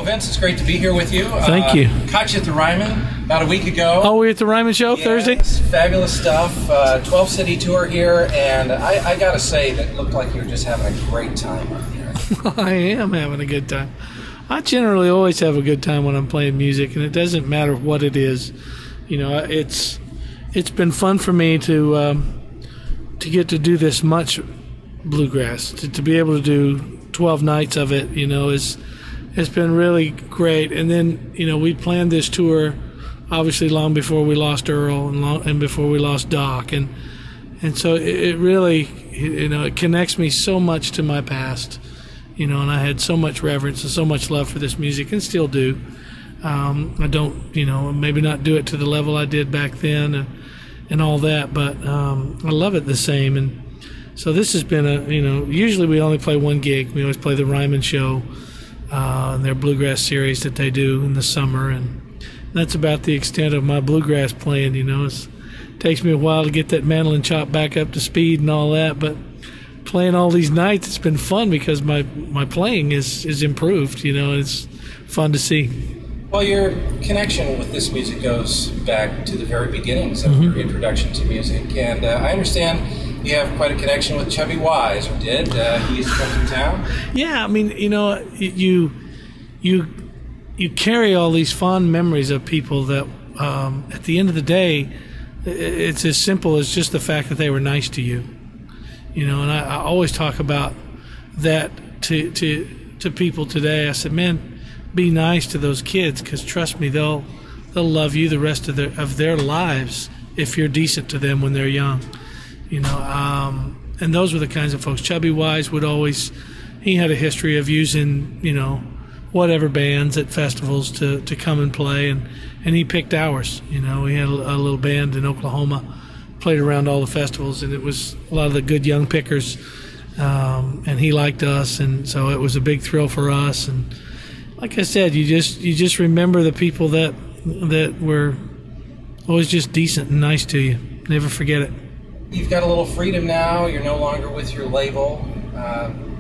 Well, Vince, it's great to be here with you. Thank you. Caught you at the Ryman about a week ago. Oh, we were at the Ryman show Thursday? Fabulous stuff. 12-city tour here, and I got to say that it looked like you were just having a great time up here. I am having a good time. I generally always have a good time when I'm playing music, and it doesn't matter what it is. You know, it's been fun for me to get to do this much bluegrass, to be able to do 12 nights of it. You know, it's been really great. And then, you know, we planned this tour obviously long before we lost Earl and before we lost Doc, and so it really, you know, it connects me so much to my past. You know, and I had so much reverence and so much love for this music, and still do. I don't, you know, maybe not do it to the level I did back then and all that, but I love it the same. And so this has been a, you know, usually we only play one gig. We always play the Ryman show, their bluegrass series that they do in the summer, and that's about the extent of my bluegrass playing. You know, it takes me a while to get that mandolin chop back up to speed and all that, but playing all these nights, it's been fun because my playing is improved. You know, it's fun to see. Well, your connection with this music goes back to the very beginnings of your introduction to music, and I understand you have quite a connection with Chubby Wise, or did. He used to come through town. Yeah, I mean, you know, you carry all these fond memories of people that, at the end of the day, it's as simple as just the fact that they were nice to you. You know, and I always talk about that to people today. I said, man, be nice to those kids, because trust me, they'll love you the rest of their lives if you're decent to them when they're young. You know, and those were the kinds of folks. Chubby Wise would always, he had a history of using, you know, whatever bands at festivals to come and play, and he picked ours. You know, we had a little band in Oklahoma, played around all the festivals, and it was a lot of the good young pickers, and he liked us, and so it was a big thrill for us. And like I said, you just remember the people that were always just decent and nice to you. Never forget it. You've got a little freedom now. You're no longer with your label.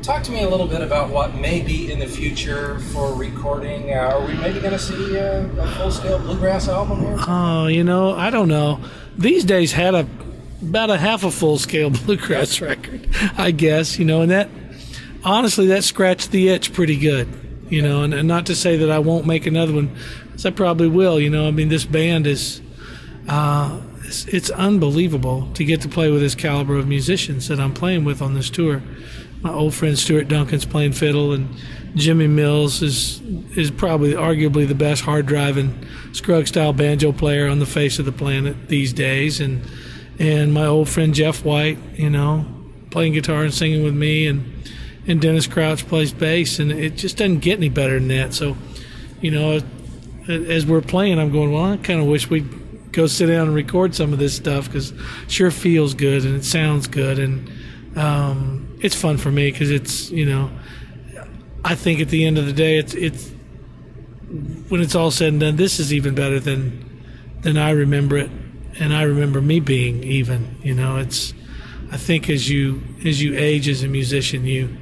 Talk to me a little bit about what may be in the future for recording. Are we maybe going to see a full-scale bluegrass album here? Oh, you know, I don't know. These days had about a half a full-scale bluegrass record, I guess. You know, and that, honestly, that scratched the itch pretty good. You know, and not to say that I won't make another one, because I probably will. You know, I mean, this band is, it's unbelievable to get to play with this caliber of musicians that I'm playing with on this tour. My old friend Stuart Duncan's playing fiddle, and Jimmy Mills is probably arguably the best hard-driving Scruggs-style banjo player on the face of the planet these days, and my old friend Jeff White, you know, playing guitar and singing with me, and Dennis Crouch plays bass, and it just doesn't get any better than that. So, you know, as we're playing, I'm going, well, I kind of wish we'd go sit down and record some of this stuff, because it sure feels good and it sounds good, and it's fun for me, because it's, you know, I think at the end of the day, it's when it's all said and done, this is even better than I remember it, and I remember me being even. You know, it's, I think as you age as a musician,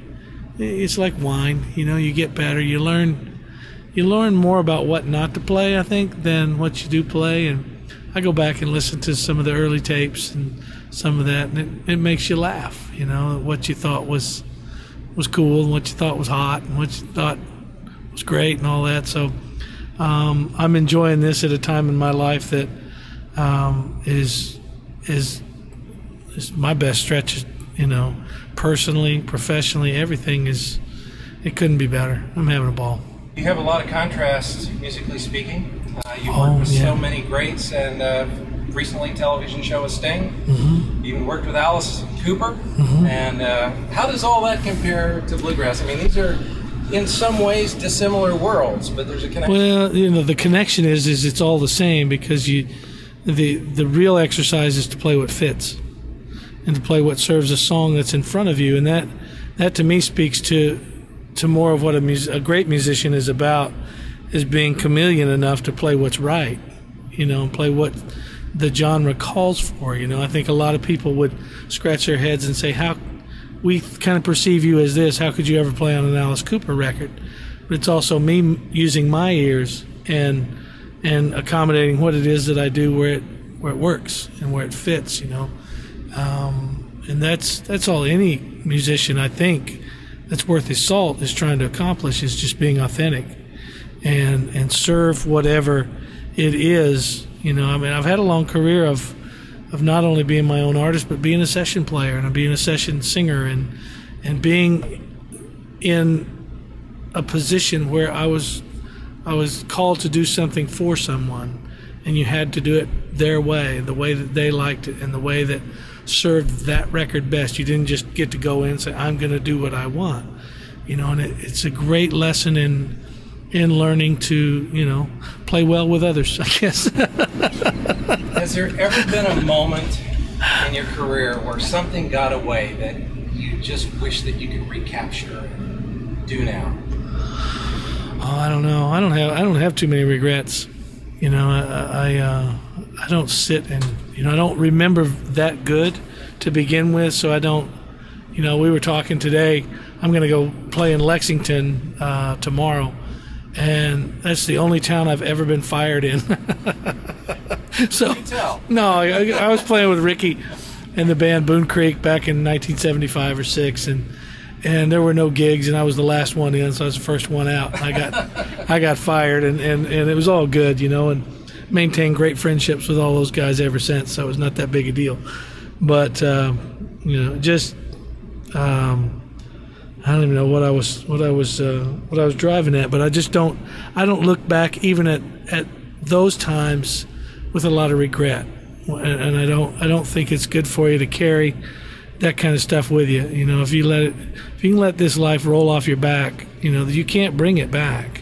it's like wine. You know, you get better, you learn more about what not to play, I think, than what you do play. And I go back and listen to some of the early tapes and some of that, and it makes you laugh. You know, what you thought was cool, and what you thought was hot, and what you thought was great, and all that. So I'm enjoying this at a time in my life that is my best stretch. You know, personally, professionally, everything is. It couldn't be better. I'm having a ball. You have a lot of contrast, musically speaking. You've worked with so many greats, and recently television show with Sting. You even worked with Alice Cooper. And how does all that compare to bluegrass? I mean, these are in some ways dissimilar worlds, but there's a connection. Well, you know, the connection is it's all the same, because the real exercise is to play what fits, and to play what serves a song that's in front of you, and that to me speaks to more of what a great musician is about, is being chameleon enough to play what's right, you know, and play what the genre calls for. You know, I think a lot of people would scratch their heads and say, how we kind of perceive you as this, how could you ever play on an Alice Cooper record? but it's also me using my ears and accommodating what it is that I do where it works and where it fits, you know. And that's all any musician, I think, that's worth his salt is trying to accomplish, is just being authentic and serve whatever it is, you know. I mean, I've had a long career of not only being my own artist, but being a session player and being a session singer and being in a position where I was called to do something for someone, and you had to do it their way, the way that they liked it and the way that served that record best. You didn't just get to go in and say, I'm going to do what I want, you know. And it's a great lesson in learning to, you know, play well with others, I guess. Has there ever been a moment in your career where something got away that you just wish that you could recapture and do now? Oh, I don't know. I don't have too many regrets. You know, I don't sit and, you know, I don't remember that good to begin with, so I don't, you know, we were talking today, I'm going to go play in Lexington tomorrow, and that's the only town I've ever been fired in. So, no, I was playing with Ricky and the band Boone Creek back in 1975 or 6, and there were no gigs, and I was the last one in, so I was the first one out. I got fired, and it was all good, you know, and maintained great friendships with all those guys ever since, so it was not that big a deal. But you know, just I don't even know what I was driving at, but I don't look back even at those times with a lot of regret, and I don't think it's good for you to carry that kind of stuff with you. You know, if you can let this life roll off your back, you know, you can't bring it back.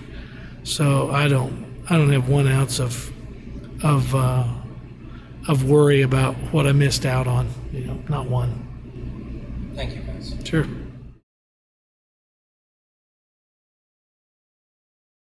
So I don't have 1 ounce of worry about what I missed out on. You know, not one. Thank you, guys. Sure.